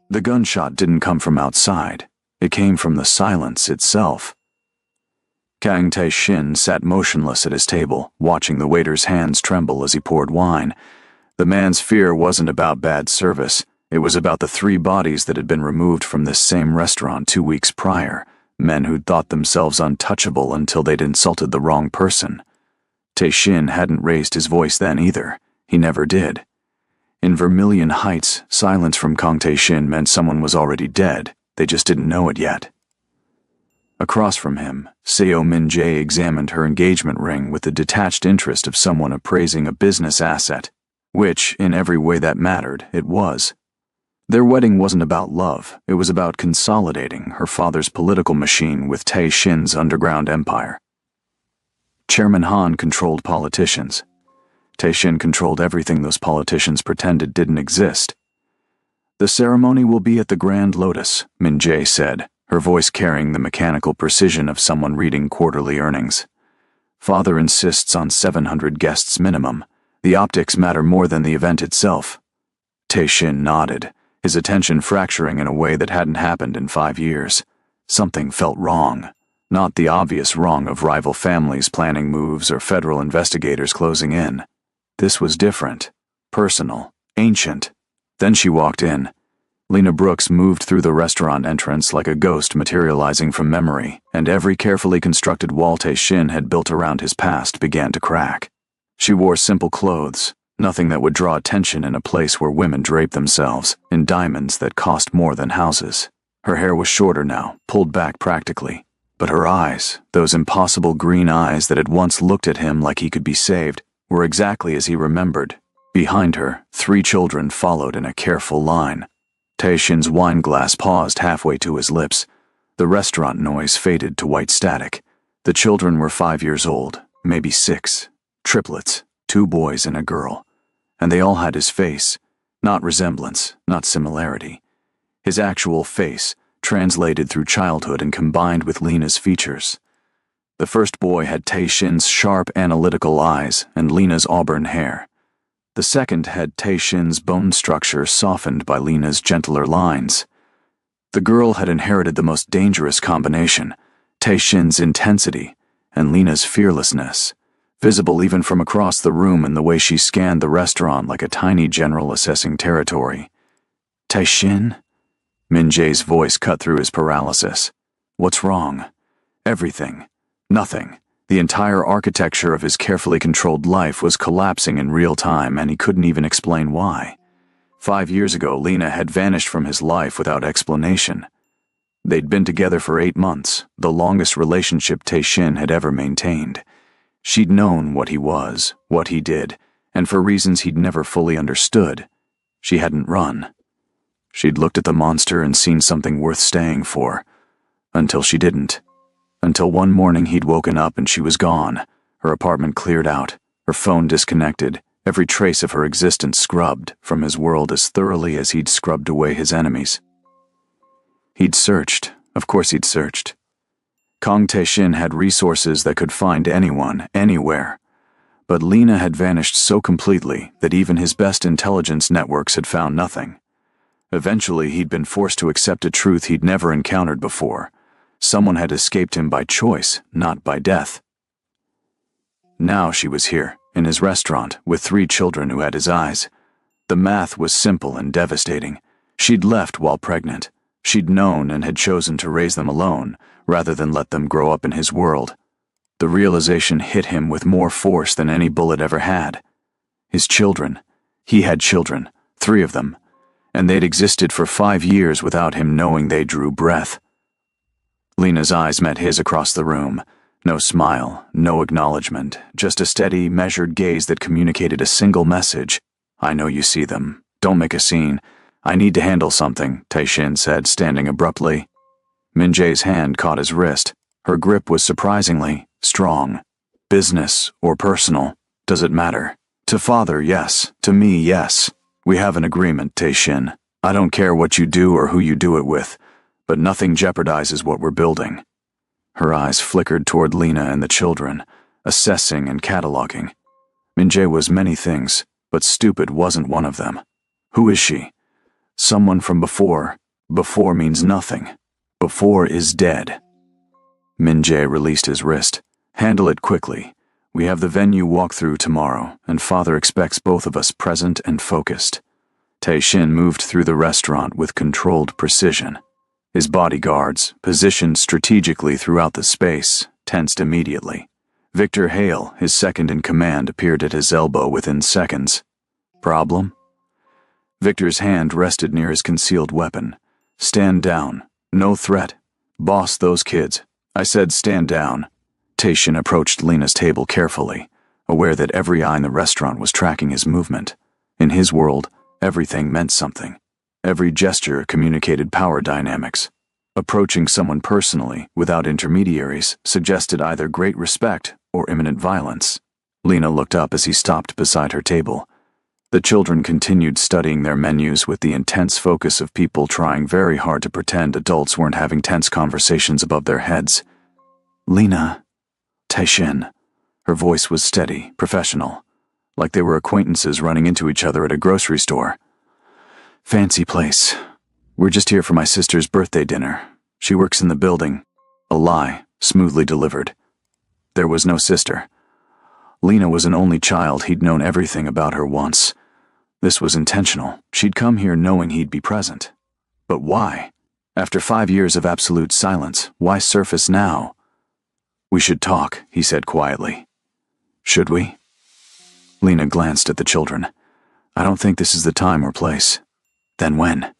The gunshot didn't come from outside. It came from the silence itself. Kang Tae-shin sat motionless at his table, watching the waiter's hands tremble as he poured wine. The man's fear wasn't about bad service. It was about the 3 bodies that had been removed from this same restaurant 2 weeks prior, men who'd thought themselves untouchable until they'd insulted the wrong person. Tae-shin hadn't raised his voice then either. He never did. In Vermilion Heights, silence from Kang Tae-shin meant someone was already dead. They just didn't know it yet. Across from him, Seo Min-jae examined her engagement ring with the detached interest of someone appraising a business asset, which, in every way that mattered, it was. Their wedding wasn't about love. It was about consolidating her father's political machine with Tae-shin's underground empire. Chairman Han controlled politicians. Tae-shin controlled everything those politicians pretended didn't exist. "The ceremony will be at the Grand Lotus," Min-jae said, her voice carrying the mechanical precision of someone reading quarterly earnings. "Father insists on 700 guests minimum. The optics matter more than the event itself." Tae-shin nodded, his attention fracturing in a way that hadn't happened in 5 years. Something felt wrong. Not the obvious wrong of rival families planning moves or federal investigators closing in. This was different, personal, ancient. Then she walked in. Lena Brooks moved through the restaurant entrance like a ghost materializing from memory, and every carefully constructed wall Tae-shin had built around his past began to crack. She wore simple clothes, nothing that would draw attention in a place where women drape themselves in diamonds that cost more than houses. Her hair was shorter now, pulled back practically. But her eyes, those impossible green eyes that had once looked at him like he could be saved, were exactly as he remembered. Behind her, 3 children followed in a careful line. Tae-shin's wine glass paused halfway to his lips. The restaurant noise faded to white static. The children were 5 years old, maybe 6. Triplets, 2 boys and a girl. And they all had his face. Not resemblance, not similarity. His actual face, translated through childhood and combined with Lena's features. The first boy had Tae-shin's sharp analytical eyes and Lena's auburn hair. The second had Tae-shin's bone structure softened by Lena's gentler lines. The girl had inherited the most dangerous combination, Tae-shin's intensity and Lena's fearlessness, visible even from across the room in the way she scanned the restaurant like a tiny general assessing territory. "Tae-shin?" Min-jae's voice cut through his paralysis. "What's wrong?" Everything. Nothing. The entire architecture of his carefully controlled life was collapsing in real time, and he couldn't even explain why. 5 years ago, Lena had vanished from his life without explanation. They'd been together for 8 months, the longest relationship Tae-shin had ever maintained. She'd known what he was, what he did, and for reasons he'd never fully understood, she hadn't run. She'd looked at the monster and seen something worth staying for. Until she didn't. Until one morning he'd woken up and she was gone. Her apartment cleared out, her phone disconnected, every trace of her existence scrubbed from his world as thoroughly as he'd scrubbed away his enemies. He'd searched. Of course he'd searched. Kang Tae-shin had resources that could find anyone, anywhere. But Lena had vanished so completely that even his best intelligence networks had found nothing. Eventually, he'd been forced to accept a truth he'd never encountered before. Someone had escaped him by choice, not by death. Now she was here, in his restaurant, with 3 children who had his eyes. The math was simple and devastating. She'd left while pregnant. She'd known and had chosen to raise them alone, rather than let them grow up in his world. The realization hit him with more force than any bullet ever had. His children. He had children, 3 of them. And they'd existed for 5 years without him knowing they drew breath. Lena's eyes met his across the room. No smile, no acknowledgement, just a steady, measured gaze that communicated a single message. "I know you see them. Don't make a scene. I need to handle something," Tae-shin said, standing abruptly. Min-jae's hand caught his wrist. Her grip was surprisingly strong. "Business or personal, does it matter? To father, yes. To me, yes. We have an agreement, Tae-shin. I don't care what you do or who you do it with, but nothing jeopardizes what we're building." Her eyes flickered toward Lena and the children, assessing and cataloging. Min-jae was many things, but stupid wasn't one of them. "Who is she?" Someone from before. Before means nothing. Before is dead. Min-jae released his wrist. Handle it quickly. We have the venue walkthrough tomorrow, and Father expects both of us present and focused. Tae-shin moved through the restaurant with controlled precision. His bodyguards, positioned strategically throughout the space, tensed immediately. Victor Hale, his second-in-command, appeared at his elbow within seconds. Problem? Victor's hand rested near his concealed weapon. Stand down. No threat. Boss those kids. I said stand down. Tae-shin approached Lena's table carefully, aware that every eye in the restaurant was tracking his movement. In his world, everything meant something. Every gesture communicated power dynamics. Approaching someone personally, without intermediaries, suggested either great respect or imminent violence. Lena looked up as he stopped beside her table. The children continued studying their menus with the intense focus of people trying very hard to pretend adults weren't having tense conversations above their heads. Lena. Tae-shin. Her voice was steady, professional, like they were acquaintances running into each other at a grocery store. Fancy place. We're just here for my sister's birthday dinner. She works in the building. A lie, smoothly delivered. There was no sister. Lena was an only child. He'd known everything about her once. This was intentional. She'd come here knowing he'd be present. But why? After 5 years of absolute silence, why surface now? We should talk, he said quietly. Should we? Lena glanced at the children. I don't think this is the time or place. Then when?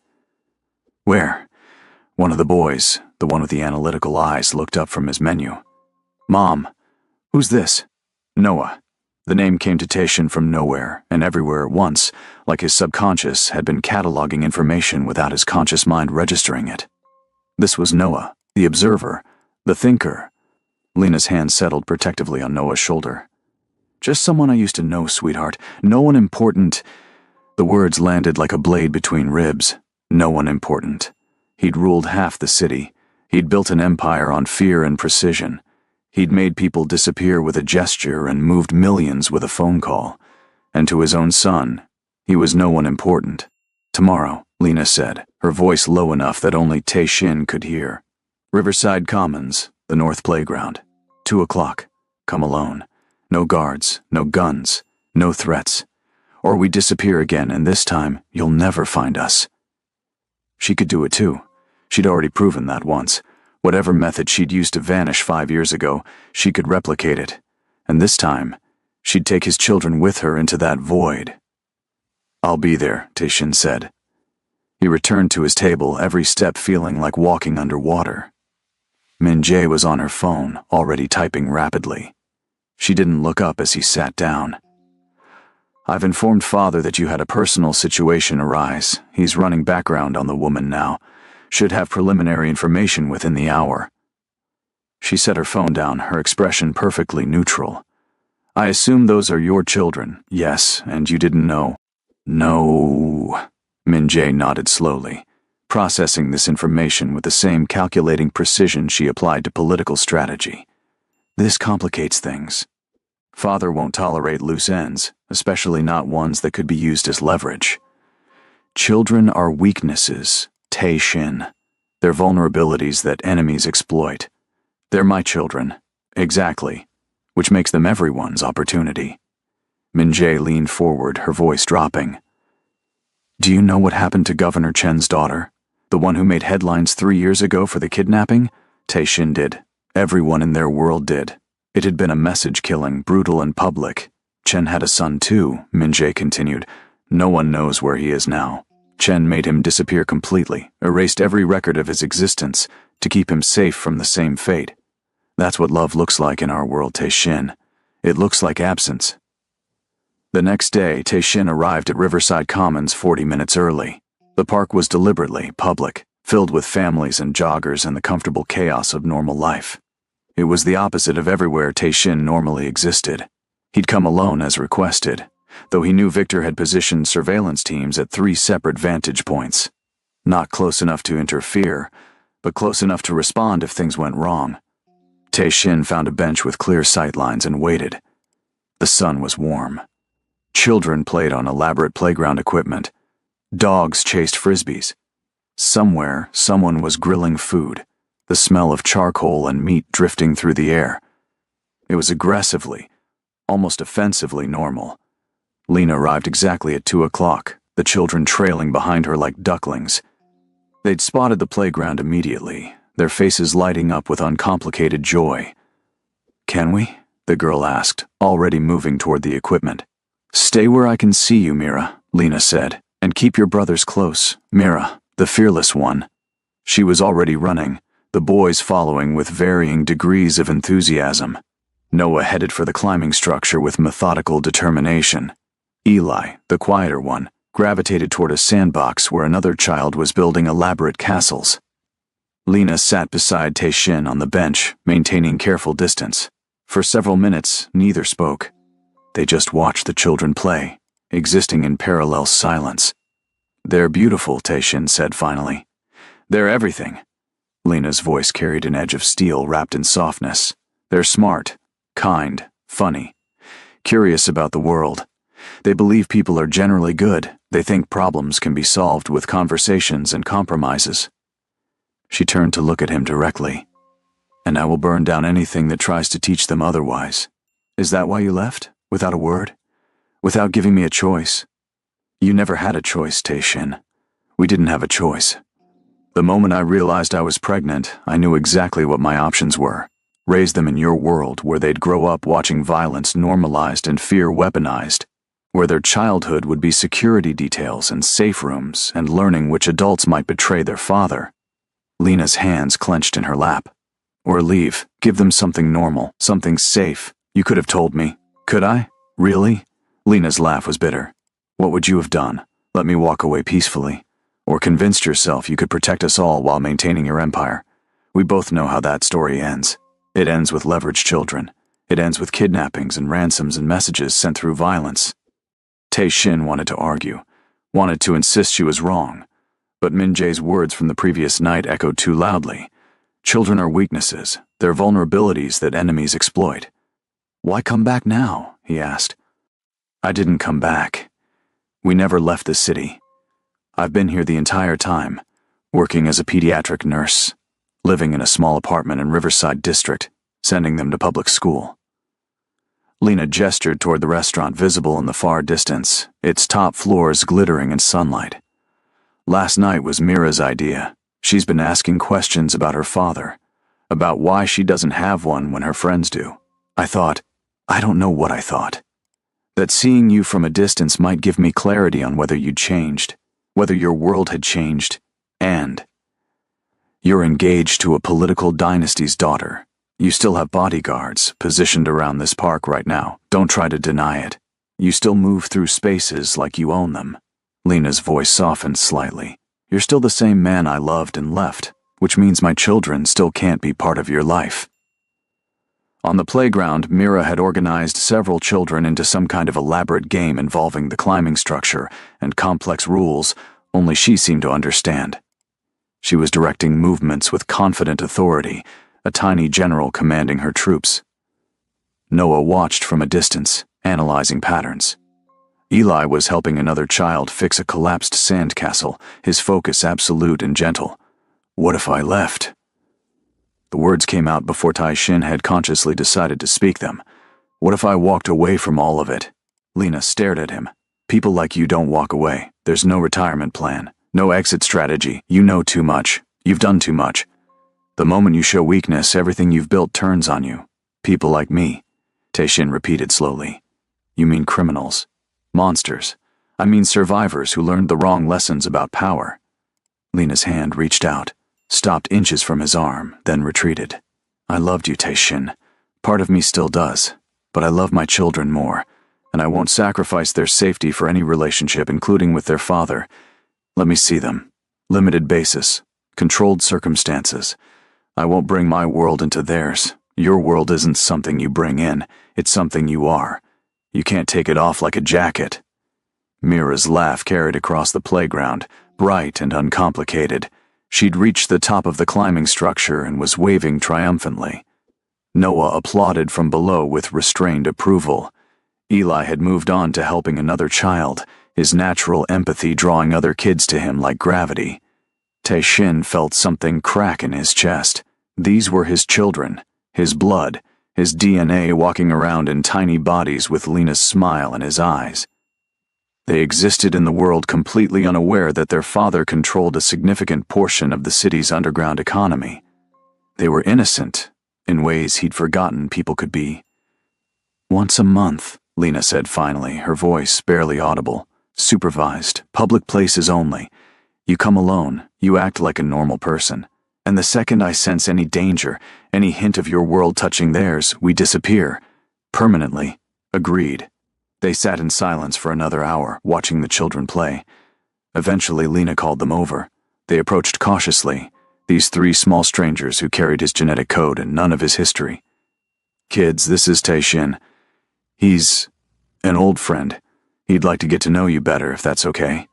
Where? One of the boys, the one with the analytical eyes, looked up from his menu. Mom, who's this? Noah. The name came to Tae-shin from nowhere and everywhere at once, like his subconscious had been cataloging information without his conscious mind registering it. This was Noah, the observer, the thinker. Lena's hand settled protectively on Noah's shoulder. Just someone I used to know, sweetheart. No one important. The words landed like a blade between ribs. No one important. He'd ruled half the city. He'd built an empire on fear and precision. He'd made people disappear with a gesture and moved millions with a phone call. And to his own son, he was no one important. Tomorrow, Lena said, her voice low enough that only Tae-shin could hear. Riverside Commons, the North Playground. 2 o'clock. Come alone. No guards, no guns, no threats. Or we disappear again, and this time, you'll never find us. She could do it too. She'd already proven that once. Whatever method she'd used to vanish 5 years ago, she could replicate it. And this time, she'd take his children with her into that void. I'll be there, Tae-shin said. He returned to his table, every step feeling like walking underwater. Min-jae was on her phone, already typing rapidly. She didn't look up as he sat down. I've informed Father that you had a personal situation arise. He's running background on the woman now. Should have preliminary information within the hour. She set her phone down, her expression perfectly neutral. I assume those are your children. Yes, and you didn't know. No. Min-jae nodded slowly, processing this information with the same calculating precision she applied to political strategy. This complicates things. Father won't tolerate loose ends, especially not ones that could be used as leverage. Children are weaknesses, Tae-shin. They're vulnerabilities that enemies exploit. They're my children. Exactly. Which makes them everyone's opportunity. Min-jae leaned forward, her voice dropping. Do you know what happened to Governor Chen's daughter? The one who made headlines 3 years ago for the kidnapping? Tae-shin did. Everyone in their world did. It had been a message killing, brutal and public. Chen had a son too, Min-jae continued. No one knows where he is now. Chen made him disappear completely, erased every record of his existence, to keep him safe from the same fate. That's what love looks like in our world, Tae-shin. It looks like absence. The next day, Tae-shin arrived at Riverside Commons 40 minutes early. The park was deliberately public, filled with families and joggers and the comfortable chaos of normal life. It was the opposite of everywhere Tae-shin normally existed. He'd come alone as requested, though he knew Victor had positioned surveillance teams at 3 separate vantage points. Not close enough to interfere, but close enough to respond if things went wrong. Tae-shin found a bench with clear sightlines and waited. The sun was warm. Children played on elaborate playground equipment. Dogs chased frisbees. Somewhere, someone was grilling food, the smell of charcoal and meat drifting through the air. It was aggressively, almost offensively normal. Lena arrived exactly at 2 o'clock, the children trailing behind her like ducklings. They'd spotted the playground immediately, their faces lighting up with uncomplicated joy. "Can we?" the girl asked, already moving toward the equipment. "Stay where I can see you, Mira," Lena said, "and keep your brothers close. Mira, the fearless one." She was already running, the boys following with varying degrees of enthusiasm. Noah headed for the climbing structure with methodical determination. Eli, the quieter one, gravitated toward a sandbox where another child was building elaborate castles. Lena sat beside Tae-shin on the bench, maintaining careful distance. For several minutes, neither spoke. They just watched the children play, existing in parallel silence. "They're beautiful," Tae-shin said finally. "They're everything." Lena's voice carried an edge of steel wrapped in softness. "They're smart, kind, funny, curious about the world. They believe people are generally good. They think problems can be solved with conversations and compromises." She turned to look at him directly. "And I will burn down anything that tries to teach them otherwise. Is that why you left? Without a word? Without giving me a choice?" "You never had a choice, Tae-shin. We didn't have a choice. The moment I realized I was pregnant, I knew exactly what my options were. Raise them in your world where they'd grow up watching violence normalized and fear weaponized, where their childhood would be security details and safe rooms and learning which adults might betray their father." Lena's hands clenched in her lap. "Or leave, give them something normal, something safe. You could have told me." "Could I? Really?" Lena's laugh was bitter. "What would you have done? Let me walk away peacefully? Or convinced yourself you could protect us all while maintaining your empire? We both know how that story ends. It ends with leveraged children. It ends with kidnappings and ransoms and messages sent through violence." Tae-shin wanted to argue, wanted to insist she was wrong, but Min-jae's words from the previous night echoed too loudly. Children are weaknesses, they're vulnerabilities that enemies exploit. "Why come back now?" he asked. "I didn't come back. We never left the city. I've been here the entire time, working as a pediatric nurse, living in a small apartment in Riverside District, sending them to public school." Lena gestured toward the restaurant visible in the far distance, its top floors glittering in sunlight. "Last night was Mira's idea. She's been asking questions about her father, about why she doesn't have one when her friends do. I don't know what I thought. That seeing you from a distance might give me clarity on whether you'd changed, whether your world had changed, and you're engaged to a political dynasty's daughter. You still have bodyguards positioned around this park right now. Don't try to deny it. You still move through spaces like you own them." Lena's voice softened slightly. "You're still the same man I loved and left, which means my children still can't be part of your life." On the playground, Mira had organized several children into some kind of elaborate game involving the climbing structure and complex rules only she seemed to understand. She was directing movements with confident authority, a tiny general commanding her troops. Noah watched from a distance, analyzing patterns. Eli was helping another child fix a collapsed sandcastle, his focus absolute and gentle. "What if I left?" The words came out before Tae-shin had consciously decided to speak them. "What if I walked away from all of it?" Lena stared at him. "People like you don't walk away. There's no retirement plan, no exit strategy. You know too much. You've done too much. The moment you show weakness, everything you've built turns on you. People like me," Tae-shin repeated slowly. "You mean criminals? Monsters? I mean survivors who learned the wrong lessons about power." Lena's hand reached out, stopped inches from his arm, then retreated. "I loved you, Tae-shin. Part of me still does. But I love my children more, and I won't sacrifice their safety for any relationship, including with their father. Let me see them. Limited basis. Controlled circumstances. I won't bring my world into theirs. Your world isn't something you bring in. It's something you are. You can't take it off like a jacket." Mira's laugh carried across the playground, bright and uncomplicated. She'd reached the top of the climbing structure and was waving triumphantly. Noah applauded from below with restrained approval. Eli had moved on to helping another child, his natural empathy drawing other kids to him like gravity. Tae-shin felt something crack in his chest. These were his children, his blood, his DNA walking around in tiny bodies with Lena's smile in his eyes. They existed in the world completely unaware that their father controlled a significant portion of the city's underground economy. They were innocent, in ways he'd forgotten people could be. "Once a month," Lena said finally, her voice barely audible. "Supervised, public places only. You come alone, you act like a normal person. And the second I sense any danger, any hint of your world touching theirs, we disappear. Permanently." "Agreed." They sat in silence for another hour, watching the children play. Eventually, Lena called them over. They approached cautiously, these three small strangers who carried his genetic code and none of his history. "Kids, this is Tae-shin. He's an old friend. He'd like to get to know you better, if that's okay."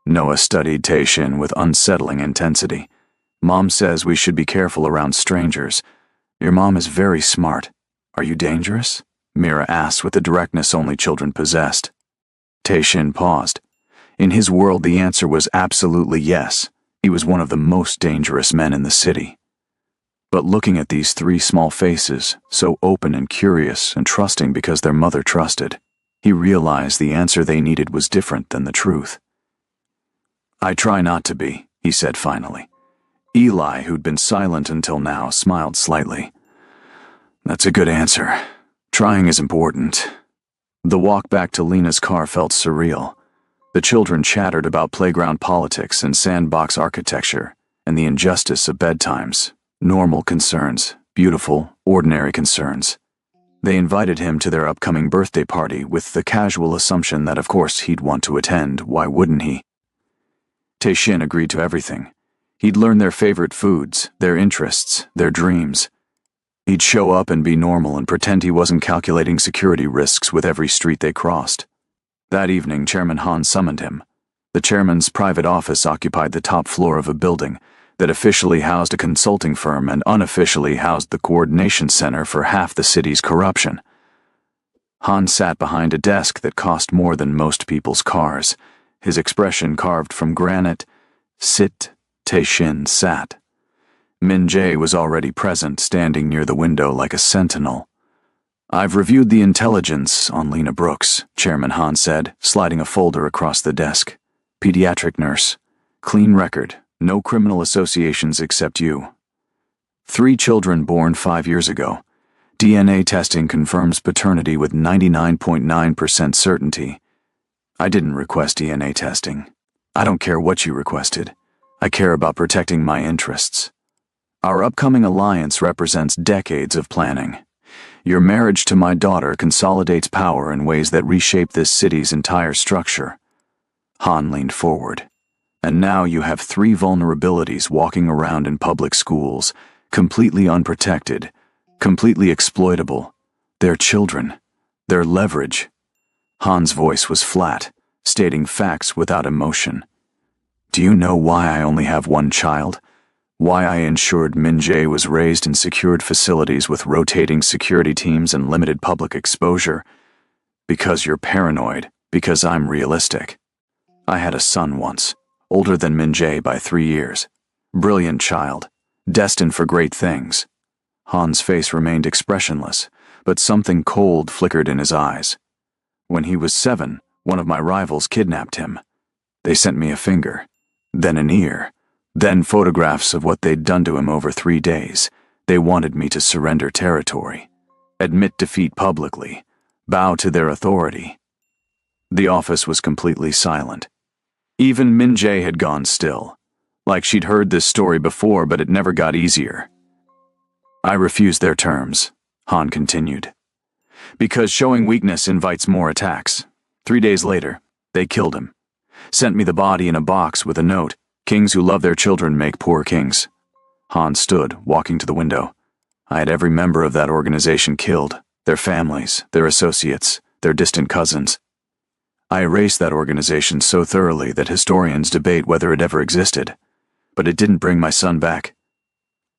Noah studied Tae-shin with unsettling intensity. "Mom says we should be careful around strangers. Your mom is very smart. Are you dangerous?" Mira asked with the directness only children possessed. Tae-shin paused. In his world, the answer was absolutely yes. He was one of the most dangerous men in the city. But looking at these three small faces, so open and curious and trusting because their mother trusted, he realized the answer they needed was different than the truth. "I try not to be," he said finally. Eli, who'd been silent until now, smiled slightly. "That's a good answer. Trying is important." The walk back to Lena's car felt surreal. The children chattered about playground politics and sandbox architecture and the injustice of bedtimes. Normal concerns, beautiful, ordinary concerns. They invited him to their upcoming birthday party with the casual assumption that of course he'd want to attend, why wouldn't he? Tae-shin agreed to everything. He'd learn their favorite foods, their interests, their dreams. He'd show up and be normal and pretend he wasn't calculating security risks with every street they crossed. That evening, Chairman Han summoned him. The chairman's private office occupied the top floor of a building that officially housed a consulting firm and unofficially housed the coordination center for half the city's corruption. Han sat behind a desk that cost more than most people's cars, his expression carved from granite. "Sit," Tae-shin sat. Min Jae was already present, standing near the window like a sentinel. "I've reviewed the intelligence on Lena Brooks," Chairman Han said, sliding a folder across the desk. "Pediatric nurse. Clean record. No criminal associations except you. 3 children born 5 years ago. DNA testing confirms paternity with 99.9% certainty. I didn't request DNA testing. I don't care what you requested. I care about protecting my interests. Our upcoming alliance represents decades of planning. Your marriage to my daughter consolidates power in ways that reshape this city's entire structure." Han leaned forward. "And now you have 3 vulnerabilities walking around in public schools, completely unprotected, completely exploitable. They're children. They're leverage." Han's voice was flat, stating facts without emotion. "Do you know why I only have 1 child? Why I ensured Min Jae was raised in secured facilities with rotating security teams and limited public exposure? Because you're paranoid, because I'm realistic. I had a son once. Older than Min Jae by 3 years. Brilliant child, destined for great things." Han's face remained expressionless, but something cold flickered in his eyes. "When he was 7, one of my rivals kidnapped him. They sent me a finger, then an ear, then photographs of what they'd done to him over 3 days. They wanted me to surrender territory, admit defeat publicly, bow to their authority." The office was completely silent. Even Min Jae had gone still, like she'd heard this story before, but it never got easier. "I refused their terms," Han continued, "because showing weakness invites more attacks. 3 days later, they killed him. Sent me the body in a box with a note, 'Kings who love their children make poor kings.'" Han stood, walking to the window. "I had every member of that organization killed, their families, their associates, their distant cousins. I erased that organization so thoroughly that historians debate whether it ever existed. But it didn't bring my son back."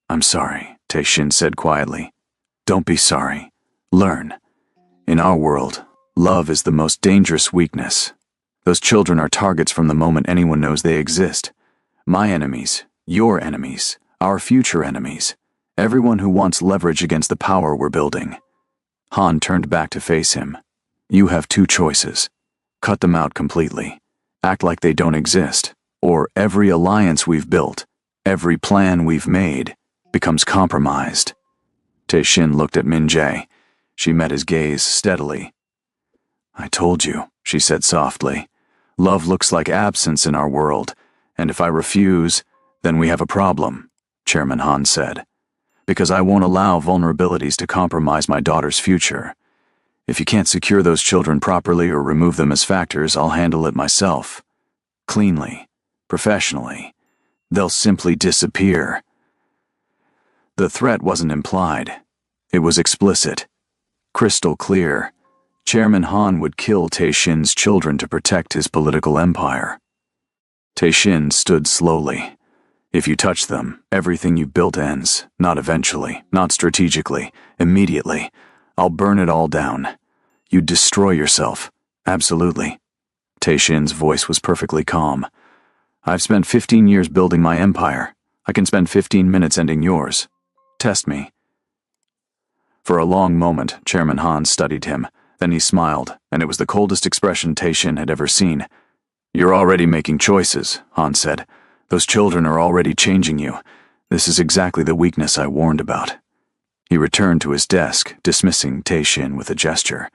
"I'm sorry," Tae-shin said quietly. "Don't be sorry. Learn. In our world, love is the most dangerous weakness. Those children are targets from the moment anyone knows they exist. My enemies, your enemies, our future enemies. Everyone who wants leverage against the power we're building. Han turned back to face him. You have two choices. Cut them out completely. Act like they don't exist. Or every alliance we've built, every plan we've made, becomes compromised. Tae-shin looked at Min-jae. She met his gaze steadily. I told you, she said softly. Love looks like absence in our world, and if I refuse, then we have a problem, Chairman Han said. Because I won't allow vulnerabilities to compromise my daughter's future. If you can't secure those children properly or remove them as factors, I'll handle it myself. Cleanly, professionally. They'll simply disappear. The threat wasn't implied. It was explicit. Crystal clear. Chairman Han would kill Tae-shin's children to protect his political empire. Tae-shin stood slowly. If you touch them, everything you built ends. Not eventually, not strategically, immediately. I'll burn it all down. You'd destroy yourself. Absolutely. Tae-shin's voice was perfectly calm. I've spent 15 years building my empire. I can spend 15 minutes ending yours. Test me. For a long moment, Chairman Han studied him. Then he smiled, and it was the coldest expression Tae-shin had ever seen. You're already making choices, Han said. Those children are already changing you. This is exactly the weakness I warned about. He returned to his desk, dismissing Tae-shin with a gesture.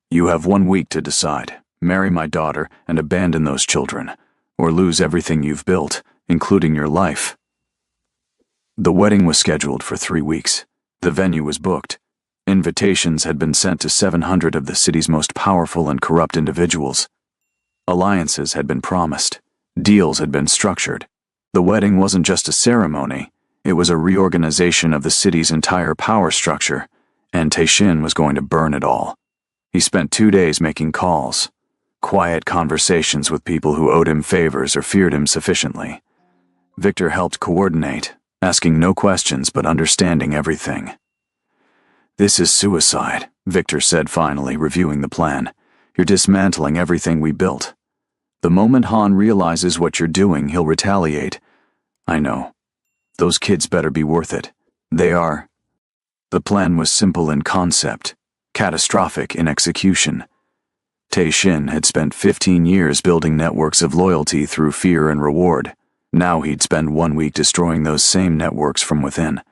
You have 1 week to decide. Marry my daughter and abandon those children, or lose everything you've built, including your life. The wedding was scheduled for 3 weeks. The venue was booked. Invitations had been sent to 700 of the city's most powerful and corrupt individuals. Alliances had been promised. Deals had been structured. The wedding wasn't just a ceremony. It was a reorganization of the city's entire power structure, and Tae-shin was going to burn it all. He spent 2 days making calls. Quiet conversations with people who owed him favors or feared him sufficiently. Victor helped coordinate, asking no questions but understanding everything. This is suicide, Victor said finally, reviewing the plan. You're dismantling everything we built. The moment Han realizes what you're doing, he'll retaliate. I know. Those kids better be worth it. They are. The plan was simple in concept, catastrophic in execution. Tae-shin had spent 15 years building networks of loyalty through fear and reward. Now he'd spend 1 week destroying those same networks from within.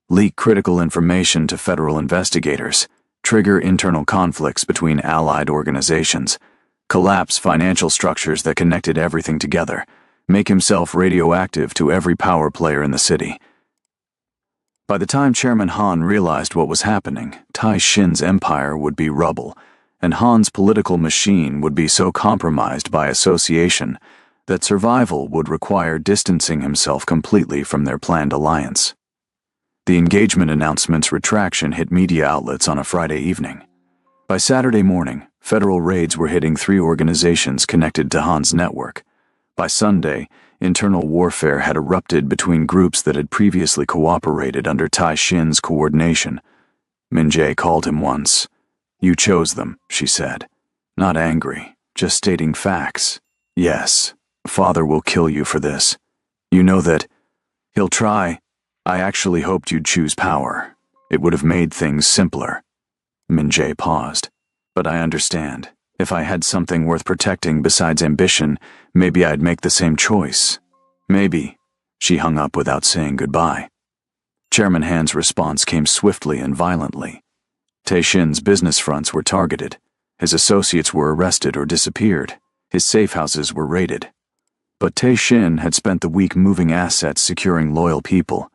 Leak critical information to federal investigators, trigger internal conflicts between allied organizations, collapse financial structures that connected everything together, make himself radioactive to every power player in the city. By the time Chairman Han realized what was happening, Tae-shin's empire would be rubble, and Han's political machine would be so compromised by association that survival would require distancing himself completely from their planned alliance. The engagement announcement's retraction hit media outlets on a Friday evening. By Saturday morning, federal raids were hitting 3 organizations connected to Han's network. By Sunday, internal warfare had erupted between groups that had previously cooperated under Tae-shin's coordination. Min-jae called him once. You chose them, she said. Not angry, just stating facts. Yes, Father will kill you for this. You know that. He'll try. I actually hoped you'd choose power. It would have made things simpler. Min-jae paused. But I understand. If I had something worth protecting besides ambition, maybe I'd make the same choice. Maybe. She hung up without saying goodbye. Chairman Han's response came swiftly and violently. Tae-shin's business fronts were targeted. His associates were arrested or disappeared. His safe houses were raided. But Tae-shin had spent the week moving assets, securing loyal people,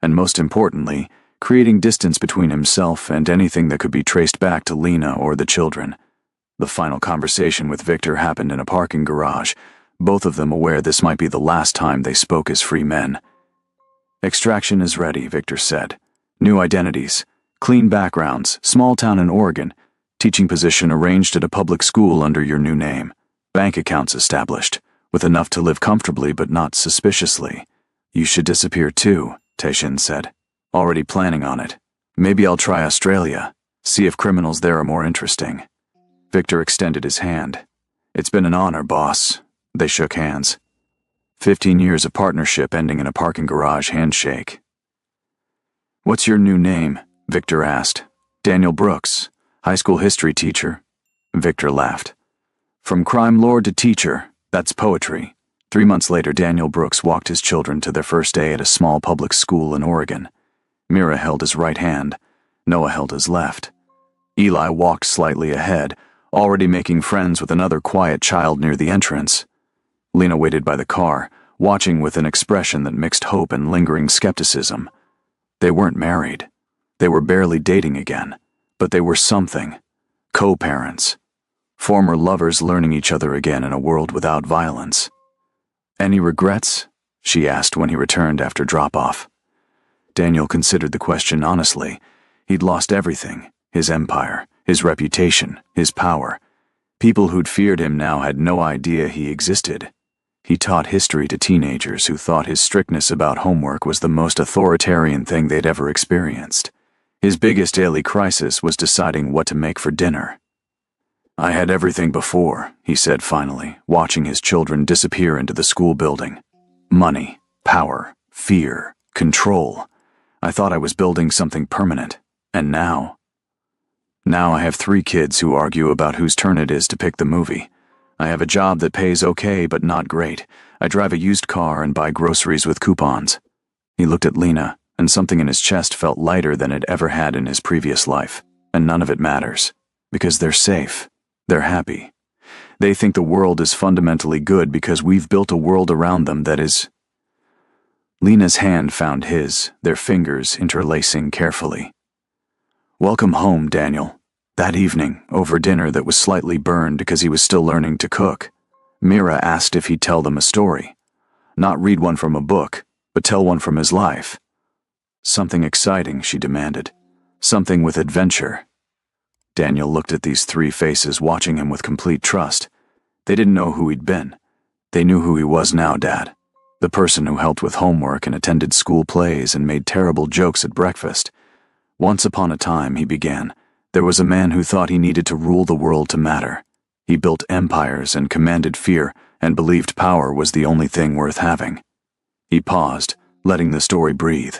and most importantly, creating distance between himself and anything that could be traced back to Lena or the children. The final conversation with Victor happened in a parking garage, both of them aware this might be the last time they spoke as free men. Extraction is ready, Victor said. New identities, clean backgrounds, small town in Oregon, teaching position arranged at a public school under your new name, bank accounts established, with enough to live comfortably but not suspiciously. You should disappear too, Tae-shin said. Already planning on it. Maybe I'll try Australia, see if criminals there are more interesting. Victor extended his hand. It's been an honor, boss. They shook hands. 15 years of partnership ending in a parking garage handshake. What's your new name? Victor asked. Daniel Brooks, high school history teacher. Victor laughed. From crime lord to teacher, that's poetry. 3 months later, Daniel Brooks walked his children to their first day at a small public school in Oregon. Mira held his right hand. Noah held his left. Eli walked slightly ahead, already making friends with another quiet child near the entrance. Lena waited by the car, watching with an expression that mixed hope and lingering skepticism. They weren't married. They were barely dating again, but they were something. Co-parents. Former lovers learning each other again in a world without violence. Any regrets? She asked when he returned after drop-off. Daniel considered the question honestly. He'd lost everything. His empire, his reputation, his power. People who'd feared him now had no idea he existed. He taught history to teenagers who thought his strictness about homework was the most authoritarian thing they'd ever experienced. His biggest daily crisis was deciding what to make for dinner. I had everything before, he said finally, watching his children disappear into the school building. Money, power, fear, control. I thought I was building something permanent, and now I have 3 kids who argue about whose turn it is to pick the movie. I have a job that pays okay but not great. I drive a used car and buy groceries with coupons. He looked at Lena, and something in his chest felt lighter than it ever had in his previous life. And none of it matters, because they're safe. They're happy. They think the world is fundamentally good because we've built a world around them that is. Lena's hand found his, their fingers interlacing carefully. Welcome home, Daniel. That evening, over dinner that was slightly burned because he was still learning to cook, Mira asked if he'd tell them a story. Not read one from a book, but tell one from his life. Something exciting, she demanded. Something with adventure. Daniel looked at these 3 faces watching him with complete trust. They didn't know who he'd been. They knew who he was now, Dad. The person who helped with homework and attended school plays and made terrible jokes at breakfast. Once upon a time, he began, there was a man who thought he needed to rule the world to matter. He built empires and commanded fear and believed power was the only thing worth having. He paused, letting the story breathe.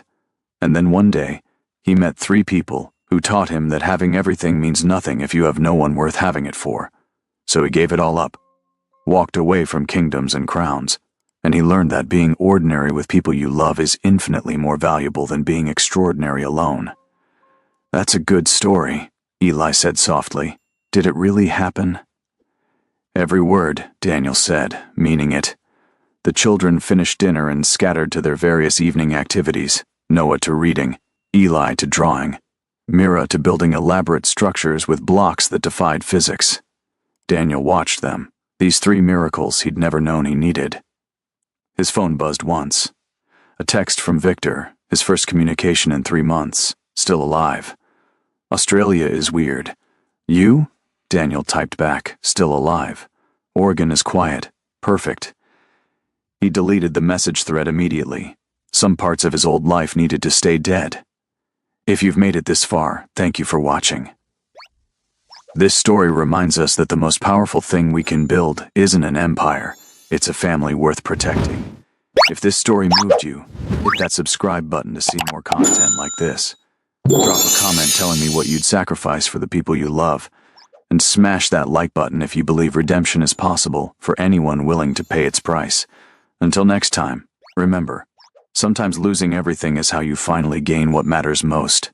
And then one day, he met 3 people who taught him that having everything means nothing if you have no one worth having it for. So he gave it all up, walked away from kingdoms and crowns, and he learned that being ordinary with people you love is infinitely more valuable than being extraordinary alone. That's a good story, Eli said softly. Did it really happen? Every word, Daniel said, meaning it. The children finished dinner and scattered to their various evening activities, Noah to reading, Eli to drawing, Mira to building elaborate structures with blocks that defied physics. Daniel watched them, these 3 miracles he'd never known he needed. His phone buzzed once. A text from Victor, his first communication in 3 months, still alive. Australia is weird. You? Daniel typed back, still alive. Oregon is quiet. Perfect. He deleted the message thread immediately. Some parts of his old life needed to stay dead. If you've made it this far, thank you for watching. This story reminds us that the most powerful thing we can build isn't an empire. It's a family worth protecting. If this story moved you, hit that subscribe button to see more content like this. Drop a comment telling me what you'd sacrifice for the people you love. And smash that like button if you believe redemption is possible for anyone willing to pay its price. Until next time, remember, sometimes losing everything is how you finally gain what matters most.